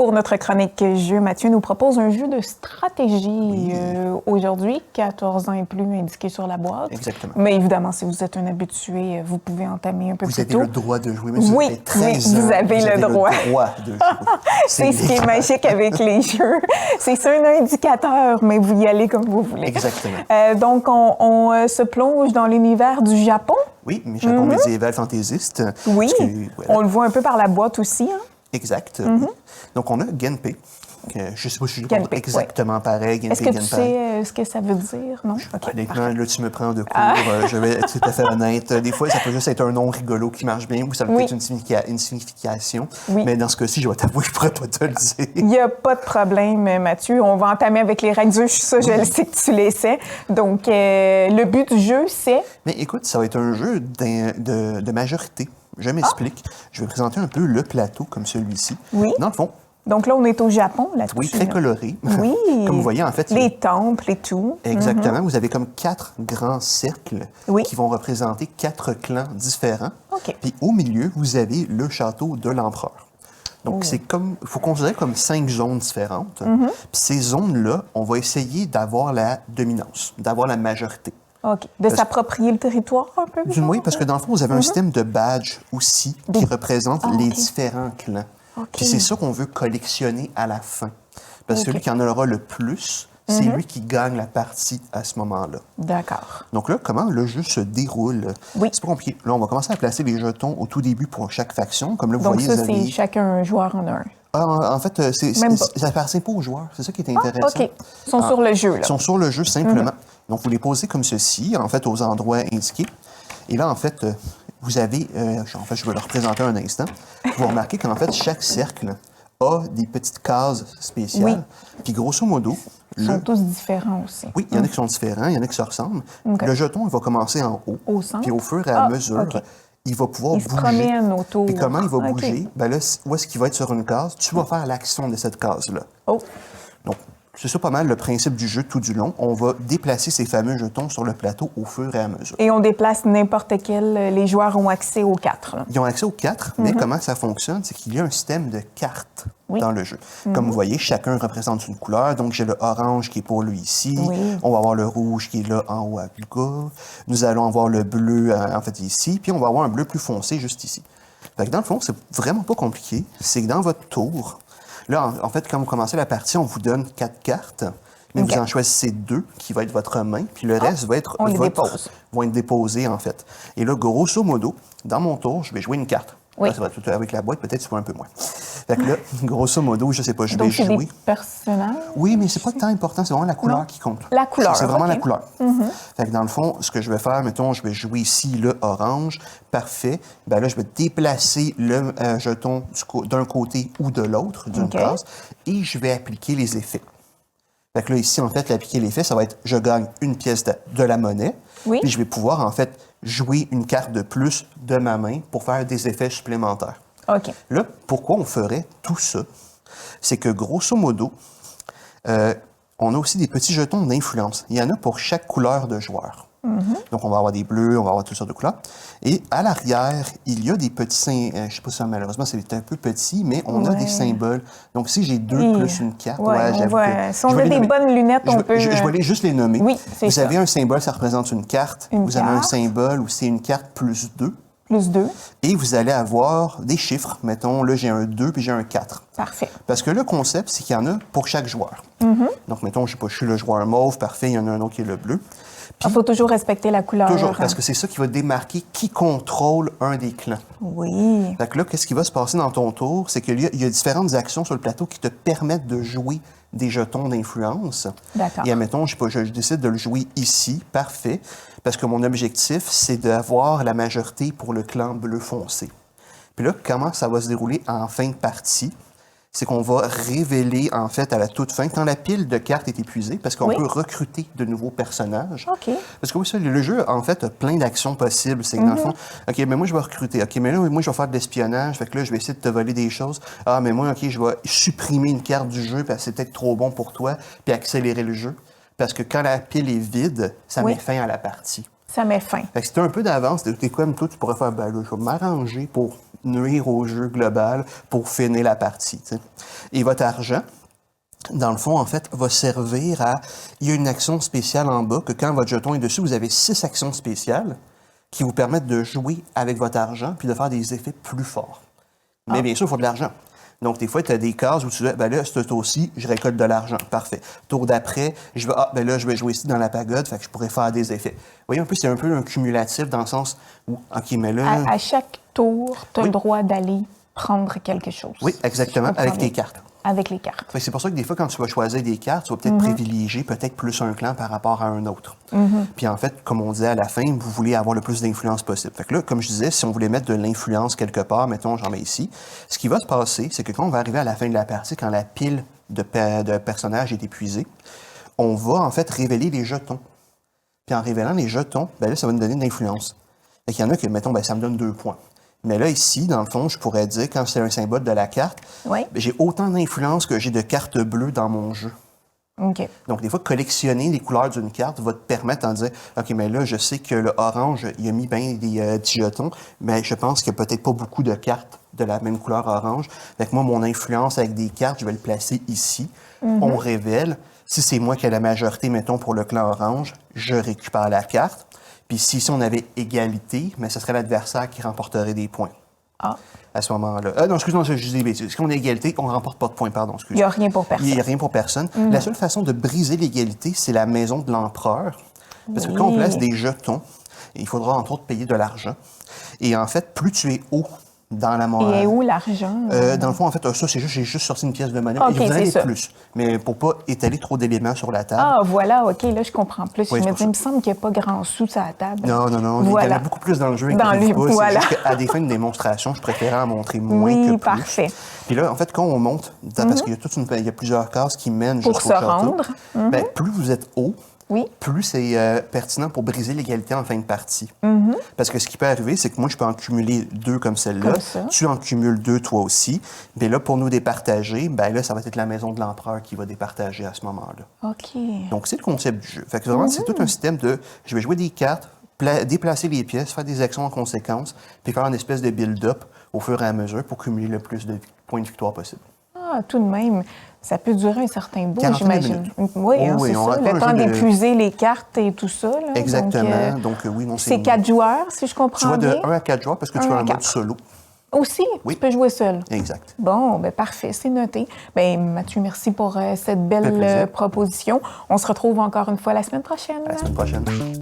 Pour notre chronique jeu, Mathieu nous propose un jeu de stratégie aujourd'hui, 14 ans et plus indiqué sur la boîte. Exactement. Mais évidemment, si vous êtes un habitué, vous pouvez entamer un peu plus tôt. Vous avez le droit de jouer, même si oui, vous avez 13 ans, vous avez le droit. De jouer. C'est ce qui est magique avec les jeux. C'est un indicateur, mais vous y allez comme vous voulez. Exactement. Donc, on se plonge dans l'univers du Japon. Oui, mais Japon médiéval fantaisiste. Oui, voilà. on le voit un peu par la boîte aussi. Hein? Exact. Donc, on a Genpei. Je ne sais pas si je dis exactement pareil. Est-ce que tu sais ce que ça veut dire? Non? Honnêtement, là, tu me prends de court. Je vais être tout à fait honnête. Des fois, ça peut juste être un nom rigolo qui marche bien ou ça peut être une signification. Oui. Mais dans ce cas-ci, je vais t'avouer, je ne pourrais pas te le dire. Il n'y a pas de problème, Mathieu. On va entamer avec les règles du jeu. Ça, je le sais que tu les sais. Donc, le but du jeu, c'est... Mais écoute, ça va être un jeu de majorité. Je m'explique. Je vais présenter un peu le plateau comme celui-ci. Oui. Dans le fond, donc là, on est au Japon, là-dessus. Oui, très coloré. Oui. Comme vous voyez, en fait... Les temples et tout. Exactement. Vous avez comme 4 grands cercles qui vont représenter 4 clans différents. OK. Puis au milieu, vous avez le château de l'empereur. Donc, c'est comme... Il faut considérer comme 5 zones différentes. Puis ces zones-là, on va essayer d'avoir la dominance, d'avoir la majorité. OK. De s'approprier le territoire un peu? Oui, parce que dans le fond, vous avez un système de badges aussi qui représente les différents clans. Puis c'est ça qu'on veut collectionner à la fin. Parce que celui qui en aura le plus, c'est lui qui gagne la partie à ce moment-là. D'accord. Donc là, comment le jeu se déroule? Oui. C'est pas compliqué. Là, on va commencer à placer les jetons au tout début pour chaque faction. Comme là, vous voyez, donc ça, c'est chacun un joueur en un. En fait, ça appartient pas aux joueurs. C'est ça qui est intéressant. OK. Ils sont sur le jeu, là. Ils sont sur le jeu, simplement. Donc, vous les posez comme ceci, en fait, aux endroits indiqués. Et là, en fait, vous avez... je vais le représenter un instant. Vous remarquez qu'en fait, chaque cercle a des petites cases spéciales. Oui. Puis, grosso modo... Ils sont tous différents aussi. Oui, il y en a qui sont différents, il y en a qui se ressemblent. Le jeton, il va commencer en haut. Au centre? Puis, au fur et à mesure... Il va pouvoir bouger. Il se promène autour. Et comment il va bouger? Ben là, où est-ce qu'il va être sur une case? Tu vas faire l'action de cette case-là. Oh. Donc, c'est ça pas mal le principe du jeu tout du long. On va déplacer ces fameux jetons sur le plateau au fur et à mesure. Et on déplace n'importe quel... Les joueurs ont accès aux 4. Là. Ils ont accès aux 4, mais comment ça fonctionne? C'est qu'il y a un système de cartes dans le jeu. Comme vous voyez, chacun représente une couleur. Donc, j'ai le orange qui est pour lui ici. On va avoir le rouge qui est là en haut à gauche. Nous allons avoir le bleu, en fait, ici. Puis, on va avoir un bleu plus foncé juste ici. Fait que dans le fond, c'est vraiment pas compliqué. C'est que dans votre tour... Là, en fait, quand vous commencez la partie, on vous donne 4 cartes, mais vous en choisissez 2 qui va être votre main, puis le reste vont être déposés, en fait. Et là, grosso modo, dans mon tour, je vais jouer une carte. Oui. Là, ça va être tout avec la boîte, peut-être tu vois un peu moins. Fait que là, grosso modo, je sais pas, je vais jouer. Donc, c'est des personnages? Oui, mais c'est pas tant important, c'est vraiment la couleur qui compte. La couleur, c'est vraiment la couleur. Fait que dans le fond, ce que je vais faire, mettons, je vais jouer ici le orange. Parfait. Ben là, je vais déplacer le jeton d'un côté ou de l'autre d'une case et je vais appliquer les effets. Fait que là, ici, en fait, appliquer l'effet, ça va être je gagne une pièce de la monnaie. Puis je vais pouvoir, en fait, jouer une carte de plus de ma main pour faire des effets supplémentaires. OK. Là, pourquoi on ferait tout ça? C'est que, grosso modo, on a aussi des petits jetons d'influence. Il y en a pour chaque couleur de joueur. Donc, on va avoir des bleus, on va avoir toutes sortes de couleurs. Et à l'arrière, il y a des petits... je ne sais pas si malheureusement, c'est un peu petit, mais on a des symboles. Donc, si j'ai 2 plus une carte, j'avoue que... Si on a des bonnes lunettes, on peut... Je vais aller juste les nommer. Oui, vous avez un symbole, ça représente une carte. Vous avez un symbole où c'est une carte plus 2. Plus 2. Et vous allez avoir des chiffres. Mettons, là, j'ai un 2 puis j'ai un 4. Parfait. Parce que le concept, c'est qu'il y en a pour chaque joueur. Donc, mettons, je suis le joueur mauve, parfait, il y en a un autre qui est le bleu. Il faut toujours respecter la couleur. Toujours, parce que c'est ça qui va démarquer qui contrôle un des clans. Oui. Fait que là, qu'est-ce qui va se passer dans ton tour? C'est qu'il y a différentes actions sur le plateau qui te permettent de jouer des jetons d'influence. D'accord. Et admettons, je décide de le jouer ici, parfait, parce que mon objectif, c'est d'avoir la majorité pour le clan bleu foncé. Puis là, comment ça va se dérouler en fin de partie? C'est qu'on va révéler, en fait, à la toute fin, quand la pile de cartes est épuisée, parce qu'on peut recruter de nouveaux personnages. OK. Parce que oui, ça, le jeu, en fait, a plein d'actions possibles. C'est que dans le fond, OK, mais moi, je vais recruter. OK, mais là, moi, je vais faire de l'espionnage. Fait que là, je vais essayer de te voler des choses. Ah, mais moi, OK, je vais supprimer une carte du jeu parce que c'est peut-être trop bon pour toi, puis accélérer le jeu. Parce que quand la pile est vide, ça met fin à la partie. Ça met fin. Fait que si tu as un peu d'avance, t'es comme toi, tu pourrais faire, ben là, je vais m'arranger pour nuire au jeu global, pour finir la partie, t'sais. Et votre argent, dans le fond, en fait, va servir à... Il y a une action spéciale en bas que quand votre jeton est dessus, vous avez 6 actions spéciales qui vous permettent de jouer avec votre argent puis de faire des effets plus forts. Mais bien sûr, il faut de l'argent. Donc, des fois, tu as des cases où tu dis, ben là, ce tour-ci, je récolte de l'argent. Parfait. Tour d'après, je vais jouer ici dans la pagode, fait que je pourrais faire des effets. Vous voyez, un peu, c'est un peu un cumulatif dans le sens où, OK, mais là... À chaque tour, tu as le droit d'aller prendre quelque chose. Oui, exactement, avec tes cartes. Avec les cartes. C'est pour ça que des fois, quand tu vas choisir des cartes, tu vas peut-être privilégier peut-être plus un clan par rapport à un autre. Puis en fait, comme on disait à la fin, vous voulez avoir le plus d'influence possible. Fait que là, comme je disais, si on voulait mettre de l'influence quelque part, mettons, j'en mets ici, ce qui va se passer, c'est que quand on va arriver à la fin de la partie, quand la pile de personnages est épuisée, on va en fait révéler les jetons. Puis en révélant les jetons, ben là, ça va nous donner de l'influence. Fait qu'il y en a que, mettons, ben, ça me donne 2 points. Mais là, ici, dans le fond, je pourrais dire, quand c'est un symbole de la carte, oui. J'ai autant d'influence que j'ai de cartes bleues dans mon jeu. OK. Donc, des fois, collectionner les couleurs d'une carte va te permettre de dire, OK, mais là, je sais que le orange, il a mis bien des petits jetons, mais je pense qu'il n'y a peut-être pas beaucoup de cartes de la même couleur orange. Fait que moi, mon influence avec des cartes, je vais le placer ici. On révèle. Si c'est moi qui ai la majorité, mettons, pour le clan orange, je récupère la carte. Puis si on avait égalité, mais ce serait l'adversaire qui remporterait des points. Ah. À ce moment-là. Non, excuse-moi, je dis des bêtises. Si on a égalité, on ne remporte pas de points, pardon. Il n'y a rien pour personne. Il n'y a rien pour personne. La seule façon de briser l'égalité, c'est la maison de l'empereur. Parce que quand on place des jetons, il faudra entre autres payer de l'argent. Et en fait, plus tu es haut dans la monnaie. Et où l'argent? Dans le fond, en fait, ça, c'est juste, j'ai juste sorti une pièce de monnaie. Okay, et vous en avez ça. plus. Mais pour ne pas étaler trop d'éléments sur la table. Ah, voilà, OK, là, je comprends plus. Oui, Je me dis, il me semble qu'il n'y a pas grand sous à la table. Non. Voilà. Il y en a beaucoup plus dans le jeu. Dans le voilà. C'est juste qu'à des fins de démonstration, je préférais en montrer moins que plus. Parfait. Puis là, en fait, quand on monte, parce qu'il y a plusieurs cases qui mènent jusqu'au château. Pour se rendre. Ben, plus vous êtes haut, oui. plus c'est pertinent pour briser l'égalité en fin de partie. Parce que ce qui peut arriver, c'est que moi, je peux en cumuler 2 comme celle-là. Tu en cumules 2, toi aussi. Mais là, pour nous départager, ben là, ça va être la maison de l'empereur qui va départager à ce moment-là. OK. Donc, c'est le concept du jeu. Fait que vraiment, c'est tout un système de je vais jouer des cartes, déplacer les pièces, faire des actions en conséquence, puis faire une espèce de build-up au fur et à mesure pour cumuler le plus de points de victoire possible. Ah, tout de même. Ça peut durer un certain bout, 40 j'imagine. minutes. Oui, oui, c'est ça. Le temps d'épuiser les cartes et tout ça. Là. Exactement. Donc, oui, non, c'est 4 joueurs, si je comprends bien. Tu vois de 1 à 4 joueurs parce que tu as un mode solo. Aussi? Oui. Tu peux jouer seul? Exact. Bon, ben parfait, c'est noté. Ben Mathieu, merci pour cette belle proposition. On se retrouve encore une fois la semaine prochaine. À la semaine prochaine.